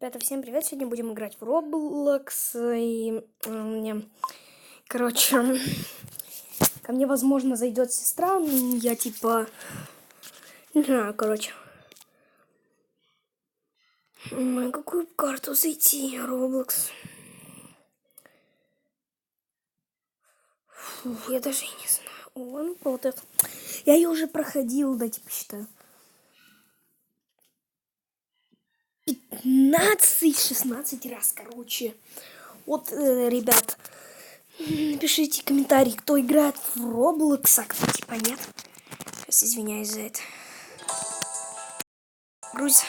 Ребята, всем привет! Сегодня будем играть в Roblox. И мне, короче, ко мне, возможно, зайдет сестра. Я типа, не знаю, короче. На какую карту зайти? Roblox. Фу, я даже не знаю. О, ну вот это. Я ее уже проходил, да, типа считаю. 15-16 раз, короче. Вот, ребят, напишите комментарий, кто играет в Roblox, а кто типа нет. Сейчас извиняюсь за это. Грузь.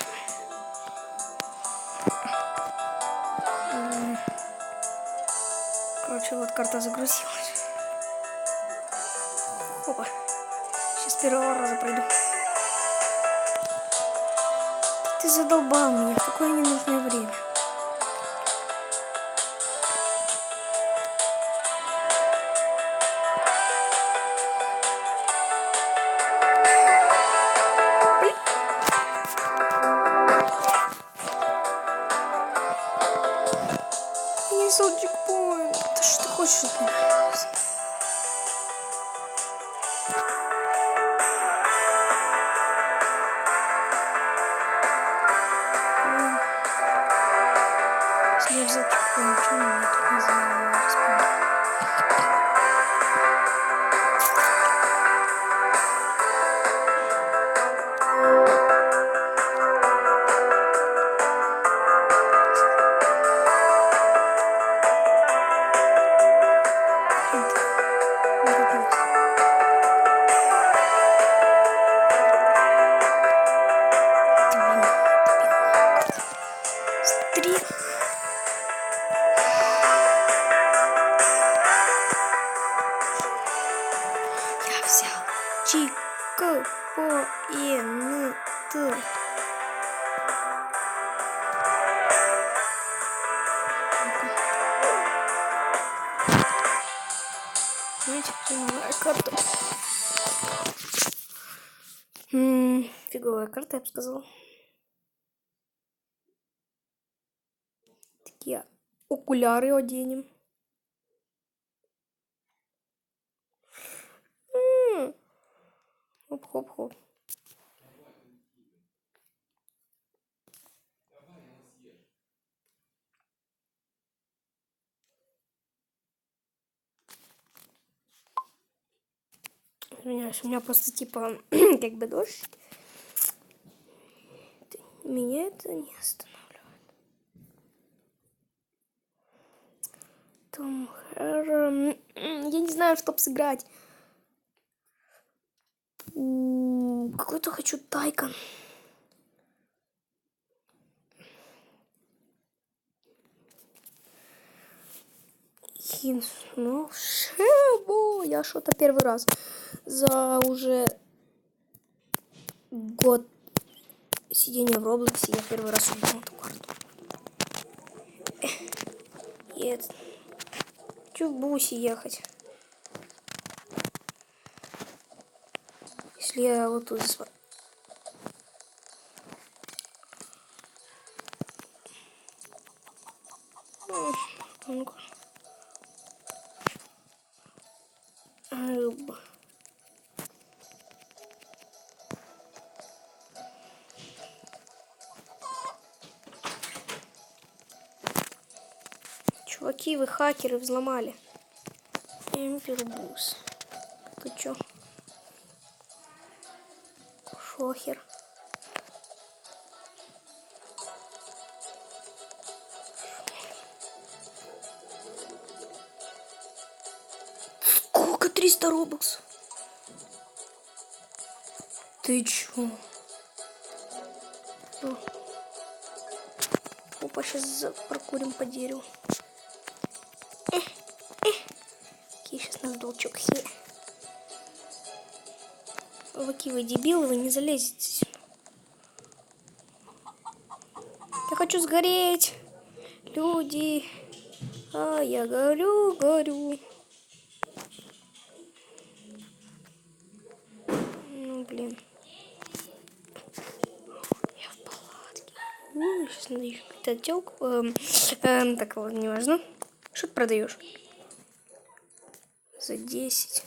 Короче, вот карта загрузилась. Опа. Сейчас с первого раза пройду. Ты задолбал меня в такое ненужное время. Я не взял чекпоинт. Да что ты хочешь от меня? Если я взял чекпоинт, почему меня тут не заспавнили? Я взял чекпоинт. Знаете, фиговая карта. Фиговая карта, я бы сказала. Такие окуляры оденем. Хоп-хоп-хоп. Извиняюсь, у меня просто типа как бы дождь. Меня это не останавливает. Том Хэрон. Я не знаю, что сыграть. Какой-то хочу Тайкон. Ну, шебо. Я что-то первый раз за уже год сидения в Роблоксе я первый раз увидел эту карту. Нет. Хочу в бусе ехать. Если я вот тут ну-ка. Чуваки, вы хакеры взломали. Эмпербус. Ты чё? Шохер. Сколько? 300 робоксов? Ты чё? Опа, сейчас прокурим по дереву. Какие сейчас нас долчок. Вы дебилы, вы не залезете. Я хочу сгореть. Люди. А я горю. Ну, блин. Я в палатке. Сейчас допустим, даешь какую-то телку. Так, ладно, не важно. Что ты продаешь? За 10.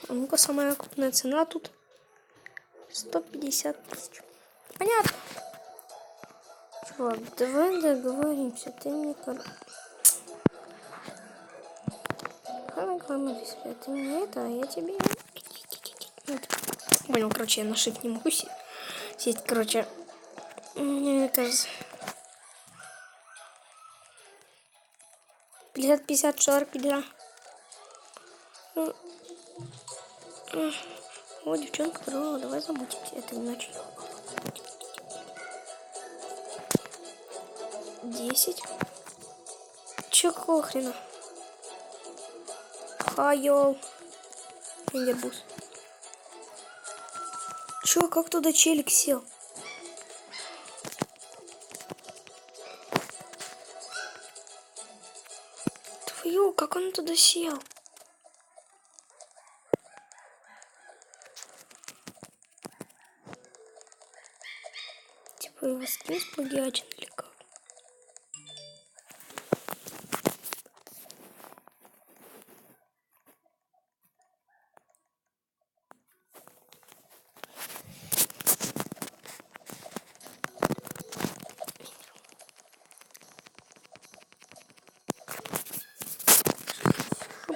А ну-ка, самая крупная цена тут 150 тысяч. Понятно. Чувак, давай договоримся. Ты мне ты мне это, а я тебе... Понял, короче, я на shift не могу сесть. Короче, мне это... 50, 40, 50. О, девчонка, здорово, давай замутить этой ночью. 10. Чё, какого хрена? Хайол. Эндербус. Чё, как туда челик сел? Твою, как он туда сел? Типа его скин сплагиачен или как?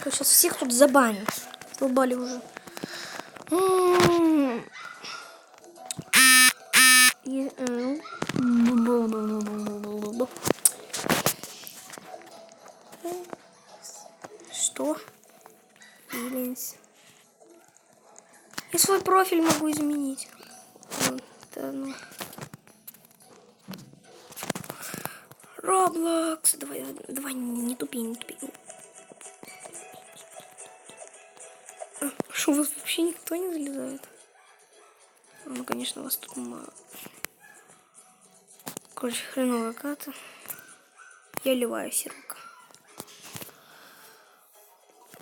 Сейчас всех тут забанят. Долбали уже. Что? Илинс. Я свой профиль могу изменить. Да, ну. Roblox. Давай, не тупи, не тупи. Что, у вас вообще никто не залезает? Ну, конечно, у вас тут мало. Короче, хреновая карта. Я ливаю сервака.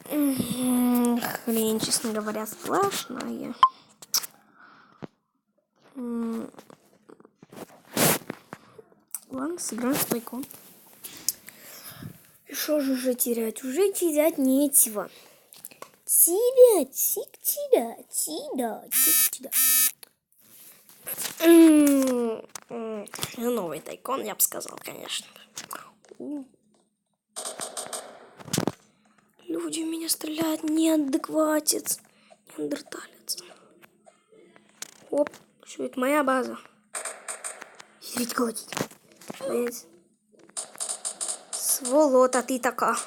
Хрень, честно говоря, сплошная. Ладно, сыграем в пайкон. И что же уже терять? Уже терять нечего. Терять. Новый тайкон, я бы сказал, конечно. Люди в меня стреляют, неадекватец, неандерталец. Оп, что это моя база. Сидеть колотить. Сволота ты такая.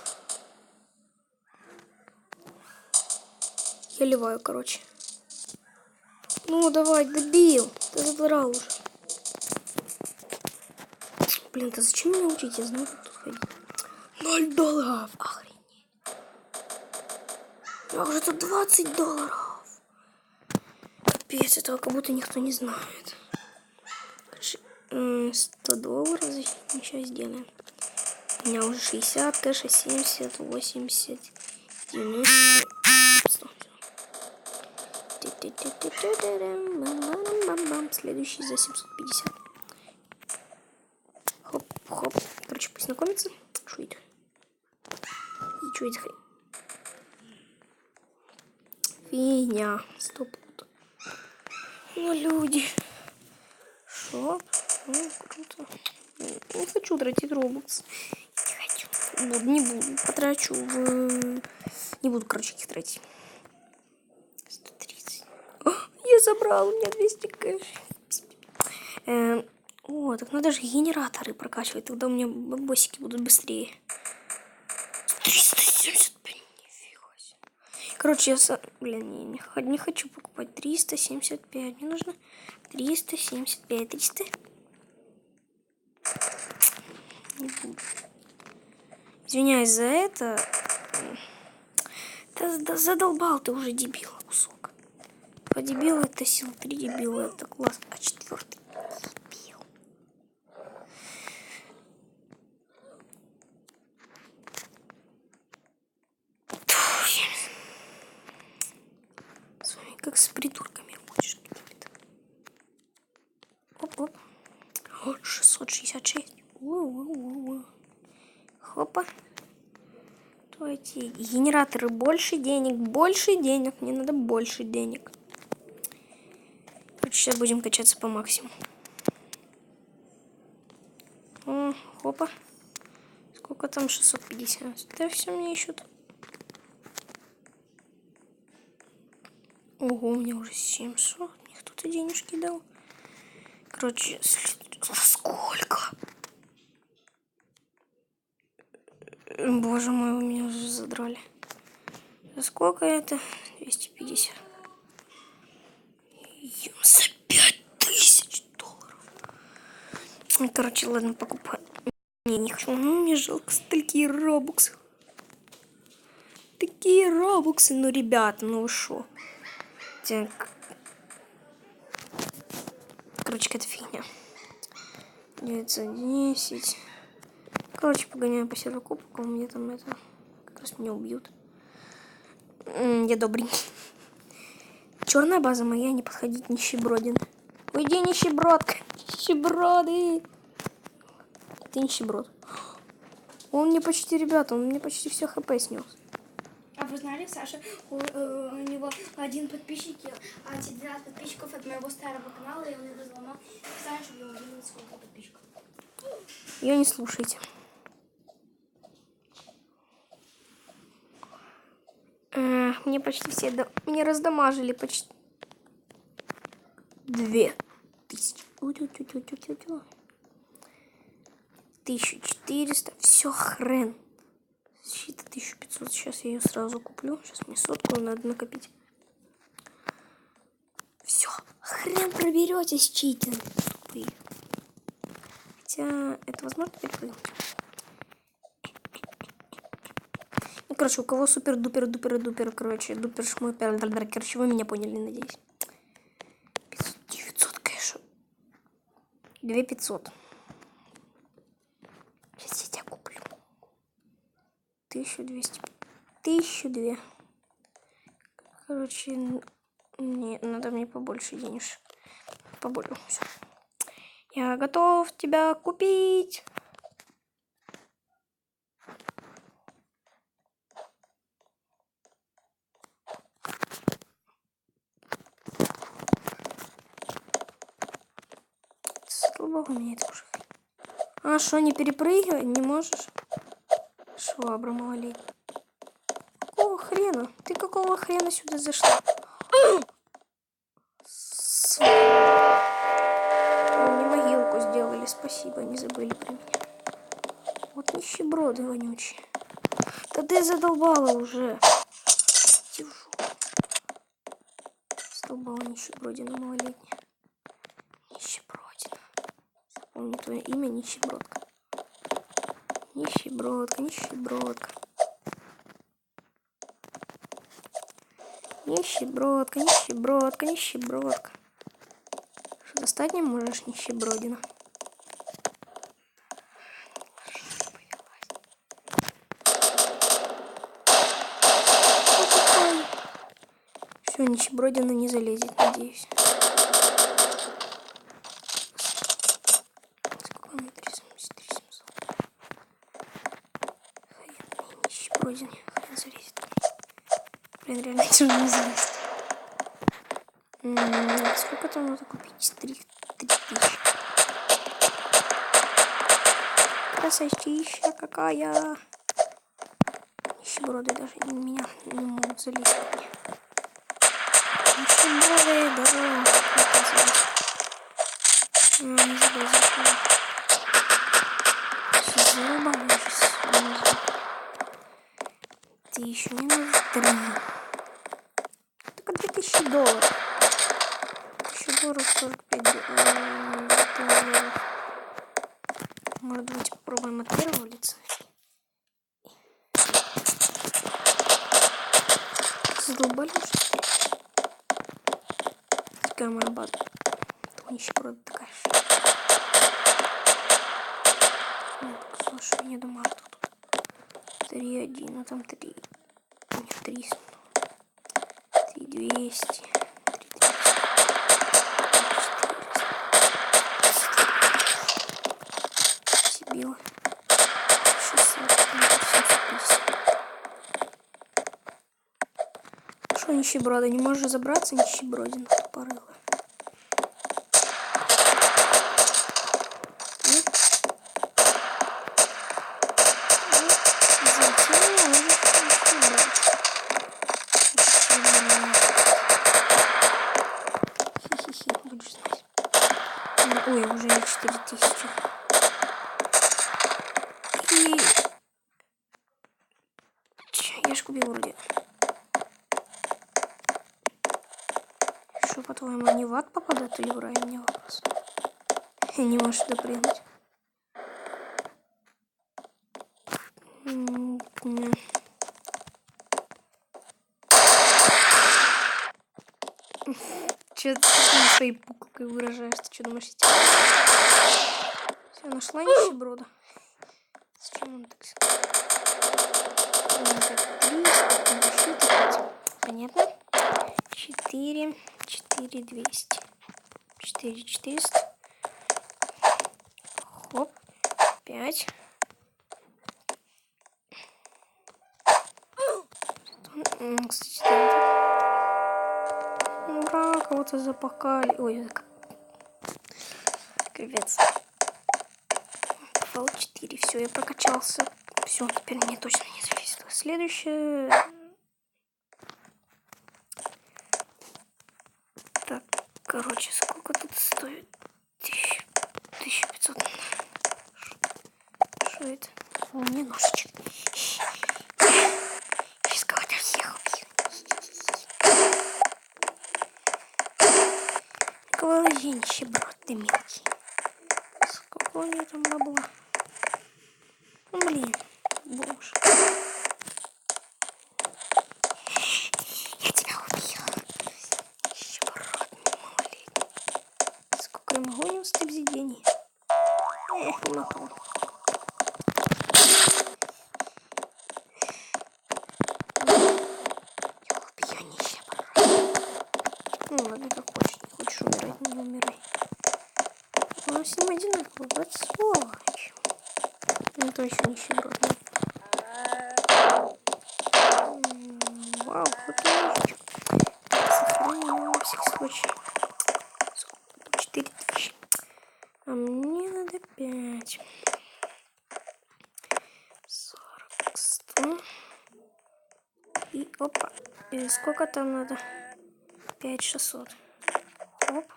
Я ливаю, короче. Ну, давай, добил. Ты забрал уже. Блин, ты зачем меня учить? Я знаю, как тут ходить. $0. Охренеть. Я уже тут $20. Капец, этого как будто никто не знает. $100. Сейчас сделаем. У меня уже 60, кэша 70, 80, 90. 100. Следующий за 750. Хоп. Короче, пусть знакомится. Что это? И что это хрень? Фигня. Стоп. Ну, люди. Шо? Ну, круто. Не хочу тратить робокс. Не хочу. Не буду. Потрачу в... Не буду, короче, их тратить. 130. О, я забрал. У меня 200 кэш. О, так надо же генераторы прокачивать. Тогда у меня бабосики будут быстрее. 375. Нифига себе. Короче, я... Блин, не хочу покупать 375. Мне нужно 375. 300. Не буду. Извиняюсь за это. Да задолбал ты уже, дебила, кусок. По дебилу это сил 3 дебила, это класс. А 4-й дебил. С вами как с придурками будешь какими-то. Оп-оп. О, 666. Хопа. Давайте. Генераторы. Больше денег. Больше денег. Мне надо больше денег. Короче, сейчас будем качаться по максимуму. О, хопа. Сколько там? 650. Да все мне ищут. Ого, у меня уже 700. Мне кто-то денежки дал. Короче, сколько? Боже мой, вы меня уже задрали. За сколько это? 250. За 5000 долларов. Короче, ладно, покупаю. Не хочу. Мне жалко такие робоксы. Такие робоксы. Ну, ребята, ну вы шо? Так. Короче, какая-то фигня. 910. Короче, погоняю по сервокубкам. Мне там это... Как раз меня убьют. Я добренький. Черная база моя, не подходить, нищебродин. Уйди, нищебродка. Нищеброды. Ты нищеброд. Он мне почти, ребята, он мне почти все хп снес. А вы знали, Саша, у него один подписчик, а 12 подписчиков от моего старого канала, и он его взломал. Знаешь, чтобы его видели, сколько подписчиков. Ее не слушайте. Мне почти все... Мне раздамажили почти... 2000. 1400. Все, хрен. Защита 1500. Сейчас я ее сразу куплю. Сейчас мне сотку надо накопить. Все, хрен проберетесь, читинг. Тупые. Хотя это возможно перепрыгнуть. Ну, короче, у кого супер-дупер-дупер-дупер, короче, дупер-шмупер, короче, вы меня поняли, надеюсь. 500, 900, конечно. 2500. Сейчас я тебя куплю. 1200. 1002. Короче, не, надо мне побольше денег. Побольше. Все. Я готов тебя купить. Слабо у меня это уже. А что, не перепрыгивать не можешь? Швабра малолетняя. Какого хрена? Ты какого хрена сюда зашла? Мне могилку сделали, спасибо, не забыли про меня. Вот нищеброды вонючие. Да ты задолбала уже. Держу. Задолбала нищебродина малолетняя. Нищебродина. Запомни твое имя, нищебродка. Нищебродка, нищебродка. Нищебродка, нищебродка, нищебродка. Что, достать не можешь, нищебродина? Все, нищебродина не залезет, надеюсь. Сколько мне? 3700. Хрен, нищебродин. Хрен залезет. Блин, реально тяжело не залезть. Сколько там надо купить? 3000. Красотища какая. Нищеброды даже меня не могут залезть. Нищеброды, да. Не залезешь. Сейчас зарубаем. Ты еще не надо 3. Только 2000 долларов. 1000 долларов 45 долларов. Может быть, попробуем от первого лица. Задолбали уже. Такая моя база. Нищеброда такая же. Мне показалось, что не дома тут. 3-1, а там 3. Нет, 300. 3200. 3200. нищеброда, не можешь забраться, нищебродина тупорылая. Будешь знать. Ой, уже не 4000. И... Я ж купил вроде. Что, по-твоему, они в ад попадают или в рай? У меня вопрос. Я не можешь допрыгнуть. Че ты своей пуколкой выражаешь? Ты что думаешь, я все, нашла нищеброда? Зачем он так сюда? Понятно? 4, 200. 400. Хоп. 5. Кстати, ура, кого-то запахали. Ой, капец. Попал 4. Все, я прокачался. Все, теперь мне точно не зависит. Следующее. Так, короче, сколько тут стоит? 1500. Что это? О, мне ножичек. Сейчас кого-то всех убью. Никого нищеброд, ты мелкий. Сколько у меня там бабла? Ну, блин, боже. Я тебя убью. Нищеброд, малолетний. Сколько я могу не устать обзидений? Не могу. Ну ладно, как хочешь. Не хочешь умирать, не умирай. Ну, с ним одинаково, вот сволочь. Ну, то еще нищеброд. Вау, крутой ножичек. Сохраним на всякий случай. 4000. А мне надо 5. 40, 100. И опа. И сколько там надо? 5600. Оп.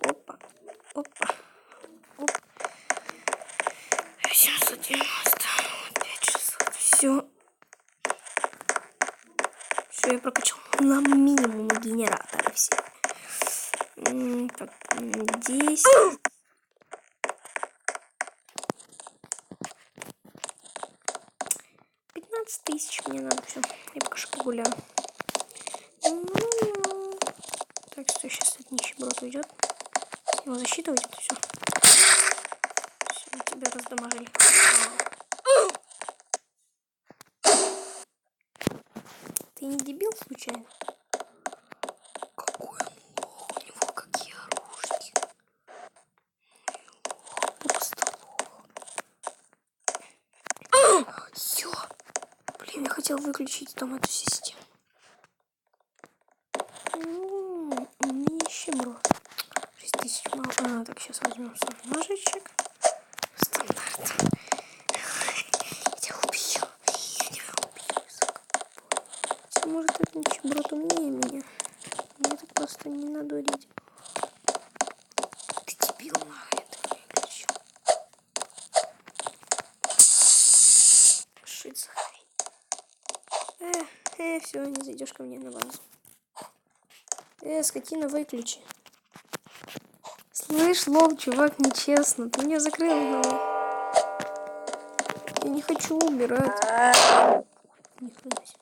Опа. Опа. Оп. 790. 5600. Все. Все, я прокачал на минимум генераторы все. Так, 10. 15 тысяч мне надо. Все. Я пока что погуляю. Так, что сейчас этот нищеброд уйдет. С него защита уйдет, все. Все, тебя раздамажили. Ты не дебил случайно? Какой лох, у него какие оружки. Просто лох. Все. Блин, я хотел выключить там эту систему. Нищеброд. 6000 мало. Так, сейчас возьмем свой ножичек. Стандарт. Я тебя убью. Может, это нищеброд умнее меня. Мне так просто не надурить. Ты дебил, нахуй, это выключил. Шит за хрень. Все, не зайдешь ко мне на базу. Скотина, выключи. Слышь, лол, чувак, нечестно. Ты меня закрыл, но... Я не хочу убирать. Не хренусь.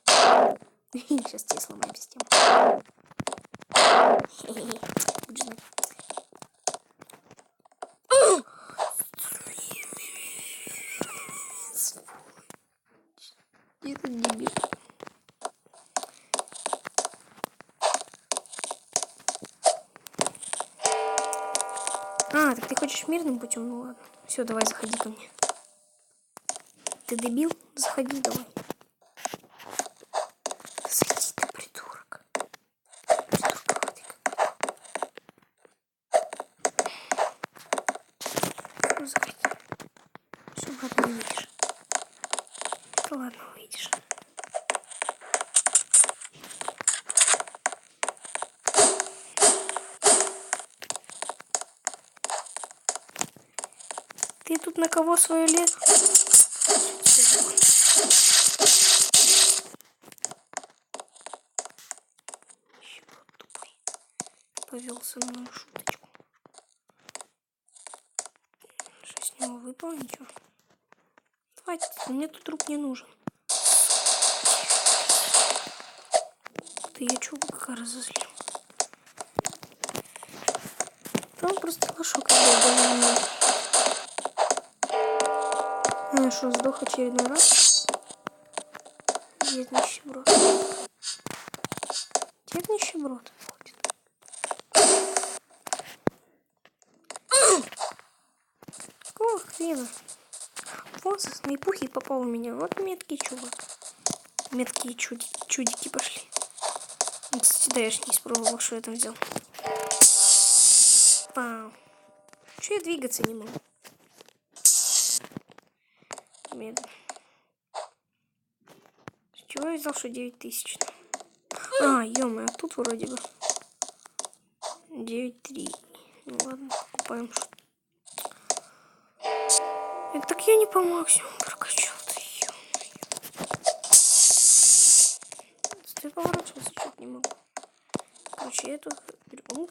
Сейчас тебе сломаем систему. Будешь знать. Это дебил. Так ты хочешь мирным путем? Ну ладно. Все, давай, заходи ко мне. Ты дебил? Заходи давай. Зайди, ты придурок. выйдешь. Да ладно, выйдешь. Ты тут на кого свое лес? Повелся на мою шуточку. Что с него выпало? Ничего. Хватит, мне тут труп не нужен. Ты я чё как разозлил? Там просто лошок. Я что, сдох очередной раз? Есть нищеброд. Где нищеброд ходит? Какого хрена? Вот со снайпухи попал в меня. Вот меткий чувак. Меткие чудики пошли. Ну, кстати, да, я ж не испробовал, что я там взял. Пау. Чё я двигаться не могу? Медленно. С чего я взял, что 9000? А, ё-моё, а тут вроде бы 9.3. Ну ладно, покупаем. Так я не по максимуму прокачал-то, ё-моё. Стой, поворачиваться чуть не могу. Короче, я эту беру.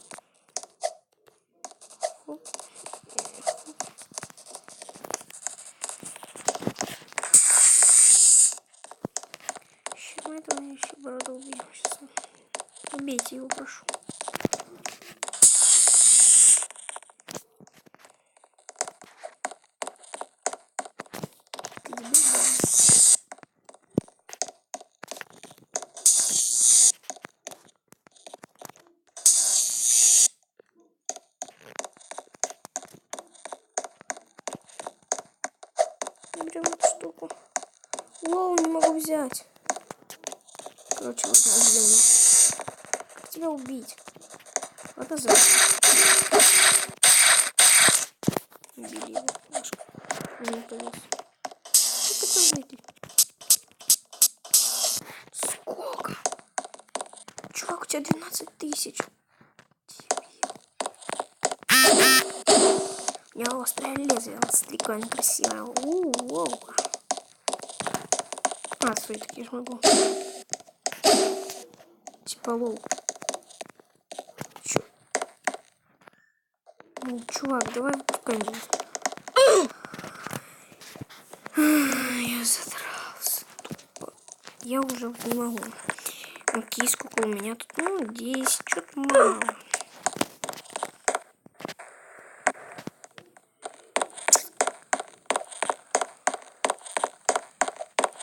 Хоп. Сейчас мы этого нищеброда убьем. Сейчас. Убейте его, прошу. Ты дебил, да? Берем эту штуку. Лоу, не могу взять. Короче, ладно, убьем его. Как тебя убить? Ладно, за. Убили его. Не повез. Как это выйти? Сколько? Чувак, у тебя 12 тысяч. У меня острое лезвие. Вот прикольно, красиво. У-у-у. А, свои такие же могу. Типа лоу. Чё? Ну, чувак, давай камень. Я задрался. Тупо. Я уже не могу. Окей, сколько у меня тут? Ну, 10. Что-то мало.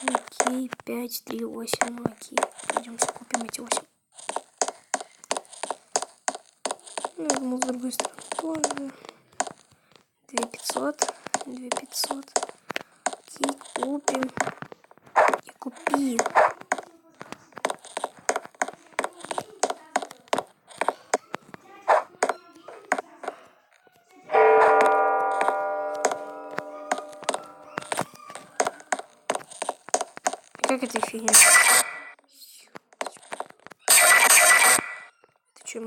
Окей, 5, 3, 8. Ну, окей. Пойдем купим эти 8. Ну, я думал, с другой стороны тоже. 2500. 2500. Окей, купим. И купи. Как это фигня? Ты чё,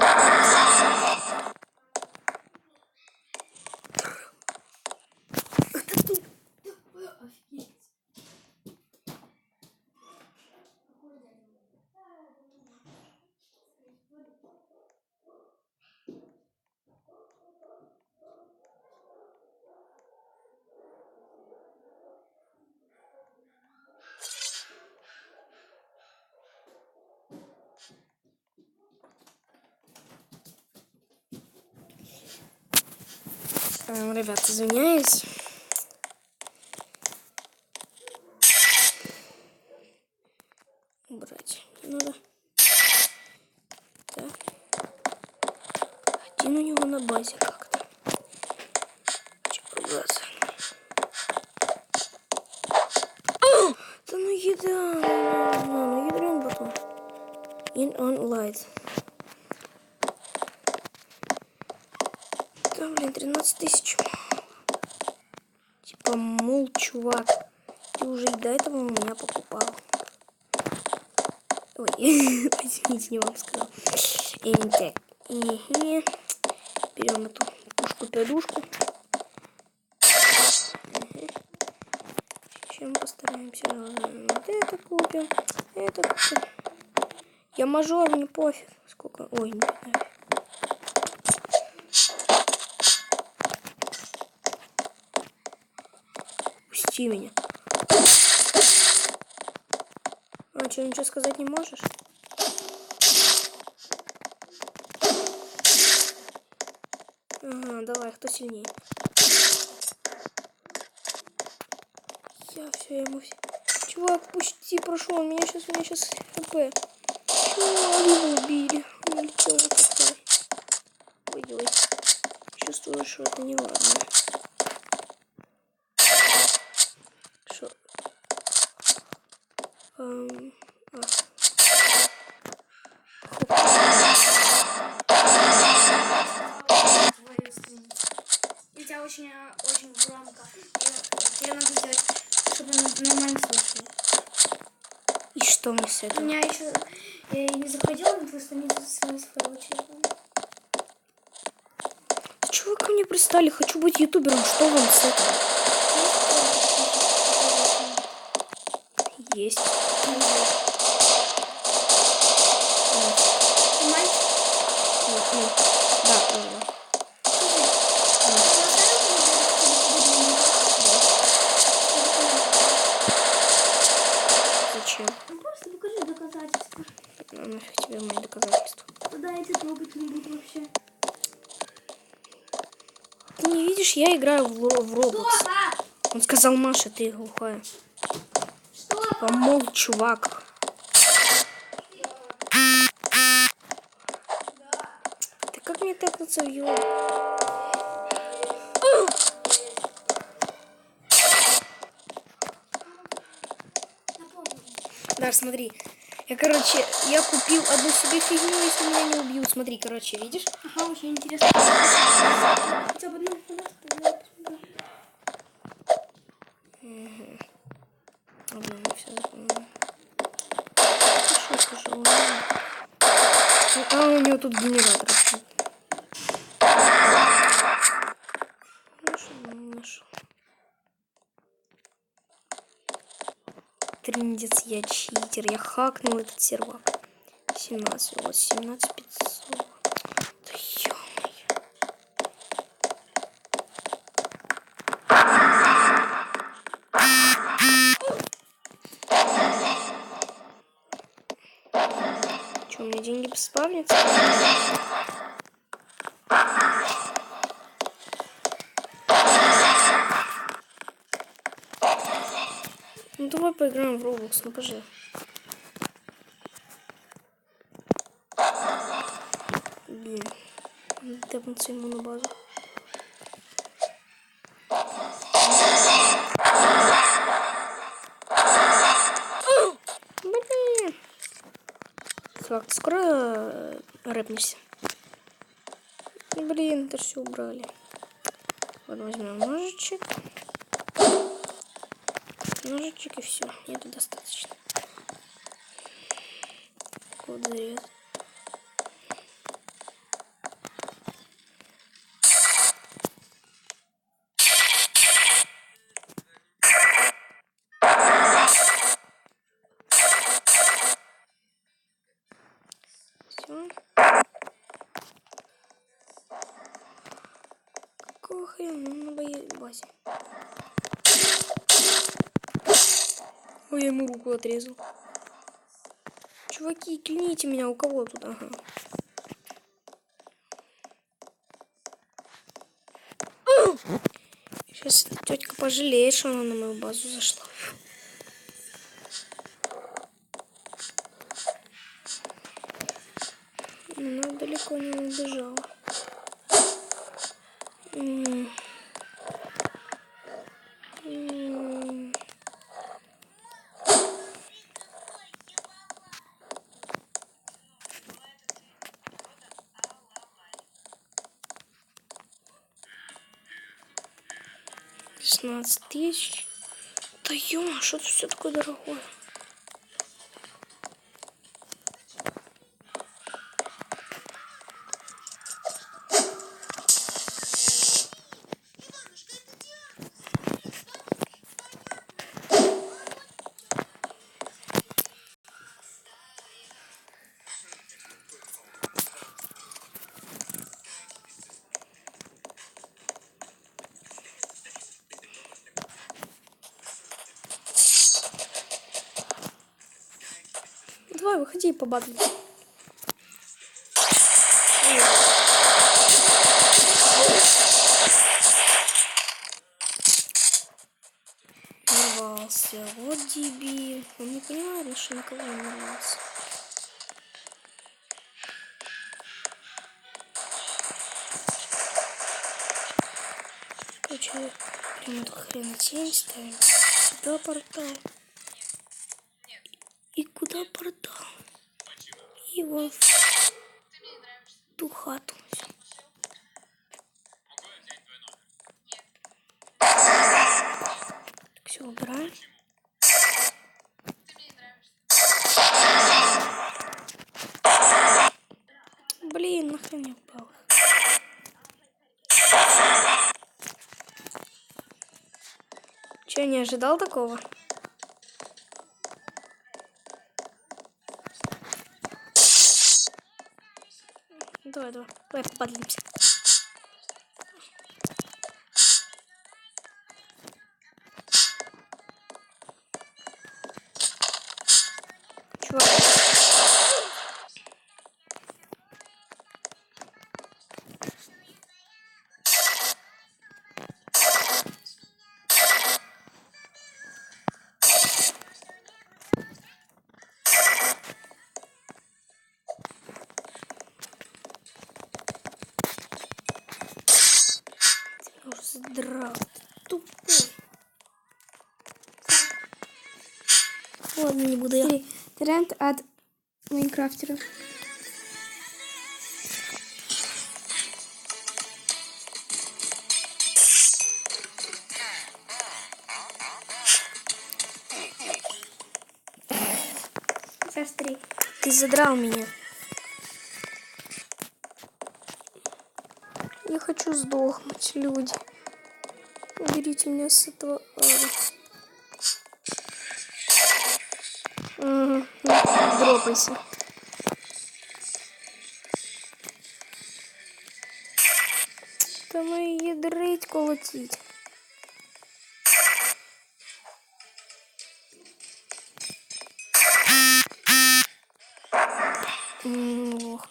ребят, извиняюсь. Убрать не надо. Так. Один у него на базе как-то. Чекался. Да ну еда. Ну ядрен батон. In on light. Да, блин, 13 тысяч. Типа. Помол, чувак. Ты уже и до этого у меня покупал. Ой, извините, не вам сказал. Так, берем эту пушку-пядушку. Чем постараемся? Вот это купим. Это купим. Я мажор, мне пофиг. Сколько? Ой, не знаю. Пусти меня. А что, ничего сказать не можешь? Ага, давай, кто сильнее? Я все, ему все. Чувак, пусти, прошу, он меня сейчас хп. Чувак, его убили. Он улетел на такой. Ой-ой. Чувствую, что это не ладно. Что? И у тебя очень громко. Я надо сделать, чтобы нормально слышали. И что мне с У этого? меня еще я не заходила на твою страницу своего телефона. Чего вы ко мне пристали? Хочу быть ютубером. Что вам с этого? Есть. Да, правда. Зачем? Ну просто покажи доказательства. А нафиг тебе мои доказательства? Куда эти трогать не буду вообще. Ты не видишь, я играю в Roblox. Он сказал, Маша, ты глухая. Что? Помол, чувак. Ты как мне тэпнуться в его? Да, смотри. Я купил одну себе фигню, если меня не убьют. Смотри, видишь? Ага, очень интересно. Хотя бы одну посмотрю. Ладно, не все запомнил. Пошел. А у него тут генератор. Нашел. Триндец, я читер. Я хакнул этот сервак. 17, вот 17500. Да ё-моё. Что, у меня деньги спавнятся? Ну давай поиграем в Roblox, ну пожалуйста. Блин. Тэпнуться ему на базу. Блин. Флаг, ты скоро рэпнешься? Блин, это все убрали. Вот возьмем ножичек. Ножичек и все. Это достаточно. Вот заряд. Все. Какого хрена на базе? Ой, я ему руку отрезал. Чуваки, кляните меня, у кого тут? Ага. Сейчас тетка пожалеет, что она на мою базу зашла. Но она далеко не убежала. 16 тысяч. Да ё, что тут все такое дорогое? Давай, выходи и побадлим. Нарвался. Вот дебил. Он не понимает, что никого не нарвался. Короче, прям эту хренотень ставим. Куда портал? И куда портал? И вот в ту хату. Все, убираем. Блин, нахрен я упал. Че, не ожидал такого? Давай попадлимся. Чувак. Я уже задрал. Тупой. Ладно, не буду я. Тренд от майнкрафтеров. Сестри. Ты задрал меня. Я хочу сдохнуть, люди. Уберите меня с этого ада. Дропайся. Та мої ядрить колотіть. Ох.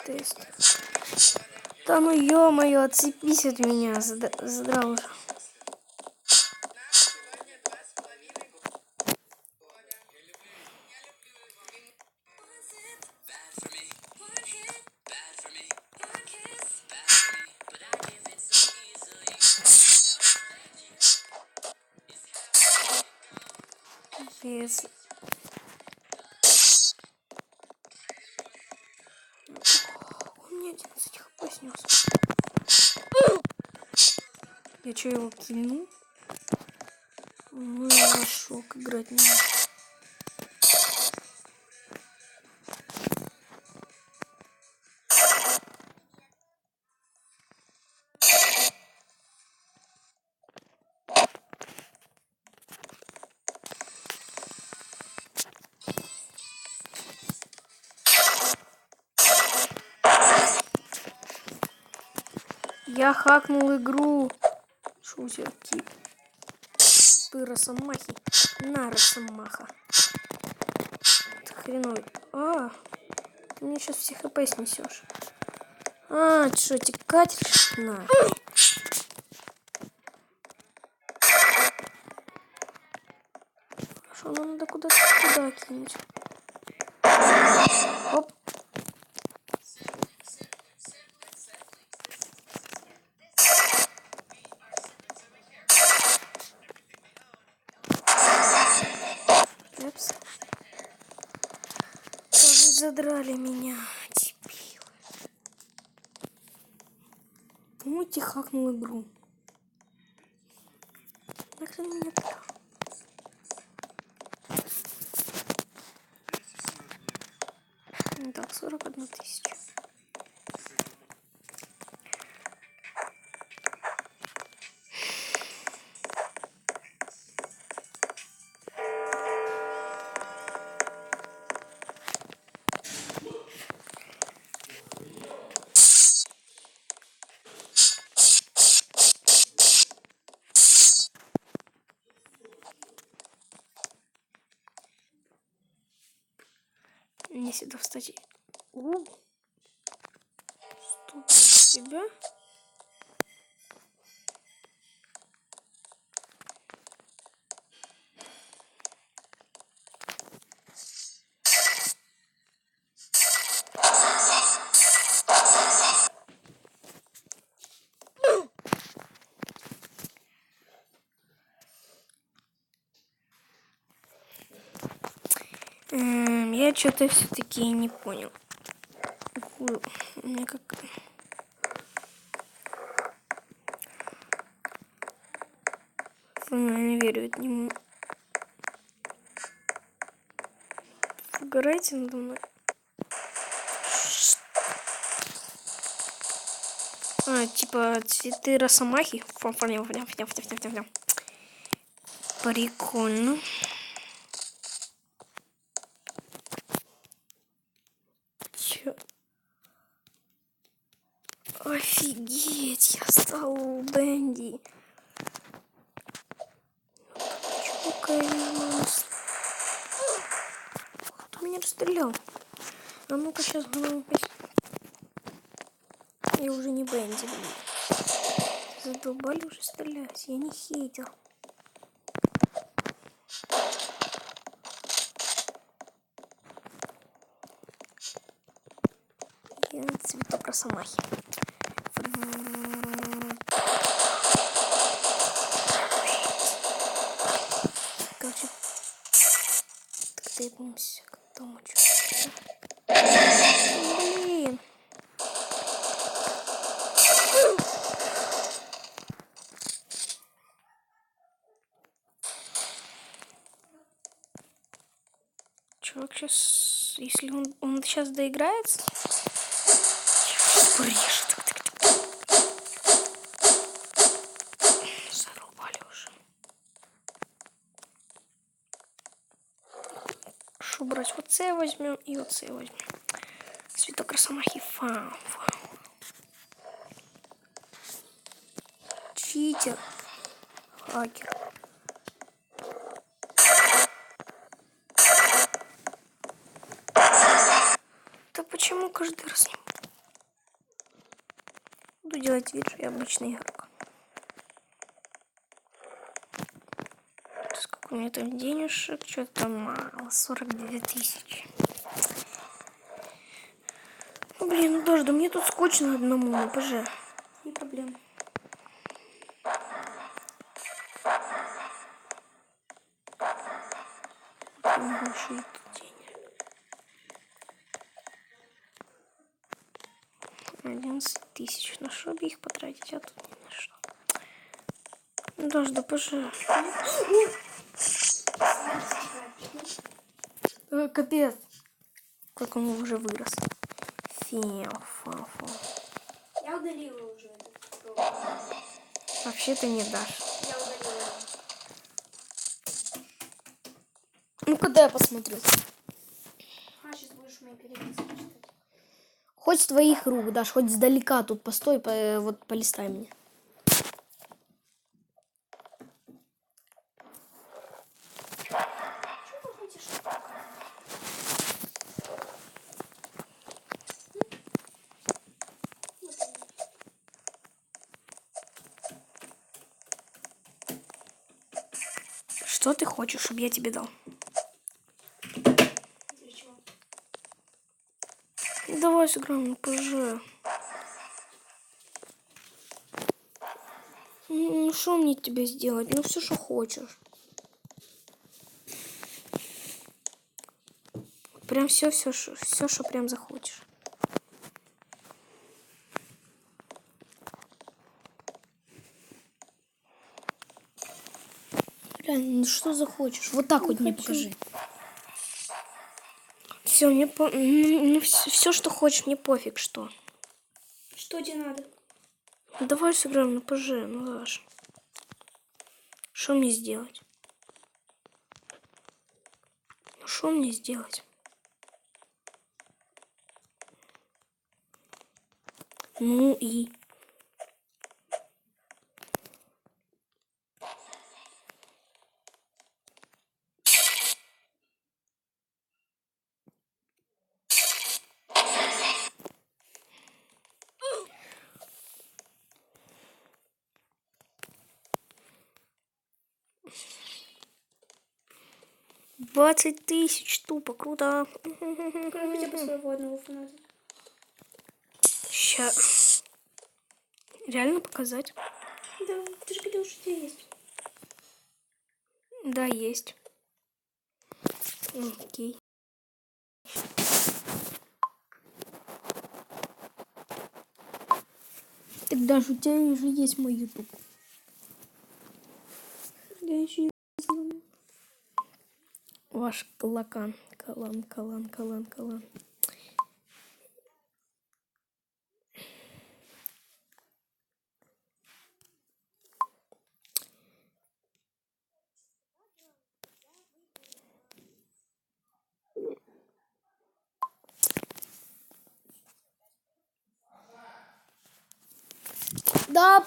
Тест. Да ну ё-моё, отцепись от меня, задрал уже. Если... Он мне 11 хп снес. Я что, его кину? Ну, я шок, играть не могу. Я хакнул игру. Шузерки. Ты росомахи. На, росомаха. Ты хреновый. А, ты мне сейчас все хп снесешь. А, ты что, текать? На. Хорошо, нам надо куда-то туда кинуть. Оп. Эпс. Тоже задрали меня, дебилы. Мути хакнул игру. Так что меня так, 41 тысяча. Мне сюда встать. Что тебя? Я что-то все-таки не понял. Мне как... Я не верю, это не... Угорайте надо мной. Типа цветы росомахи. Прикольно. Чё? Офигеть, я стал Бенди. Кто меня расстрелял? А ну-ка сейчас я уже не Бенди, блин. Задолбали уже стрелять, я не хейтил. Я цветок росомахи. Короче, тыкаемся к тому, что... Блин. Чувак сейчас, если он сейчас доиграется, порежет. Зарубали уже. Что брать? Вот це возьмем и вот це возьмем. Цветок росомахи. Читер. Хакер. Да почему каждый раз не буду делать вид, что я обычный игрок? Сколько у меня там денежек? Что-то мало. 42 тысячи. Ну, блин, ну дождь, да мне тут скучно одному на ПЖ. Не проблема. Большие деньги. 11 тысяч. На что бы их потратить? А тут ни на что. Ну, дождь, да ПЖ. Капец. Как он уже вырос. Я удалила уже этот. Вообще ты не дашь. Я удалила. Ну, когда я посмотрю? Сейчас будешь мои переписки читать. Хоть с твоих рук дашь, хоть сдалека тут постой, вот полистай мне. Что вы хотите, Что ты хочешь, чтобы я тебе дал? Для чего? Давай сыграем на ПЖ. Ну, что мне тебе сделать? Ну, все, что хочешь. Прям все, что прям захочешь. Глянь, ну что захочешь. Вот так вот мне хочу. покажи. Все, мне все, что хочешь, мне пофиг, что. Что тебе надо? Ну, давай сыграем на ПЖ, ну Даш. Что мне сделать? Ну что мне сделать? Ну и... $20 000 тупо, круто. Как хотя бы своего одного фаната? Ща. Реально показать? Да, ты же говорил, что у тебя есть. Да, есть. Окей. Так даже у тебя же есть мой YouTube. Я еще и знаю. Ваш колокан. Калан. Да,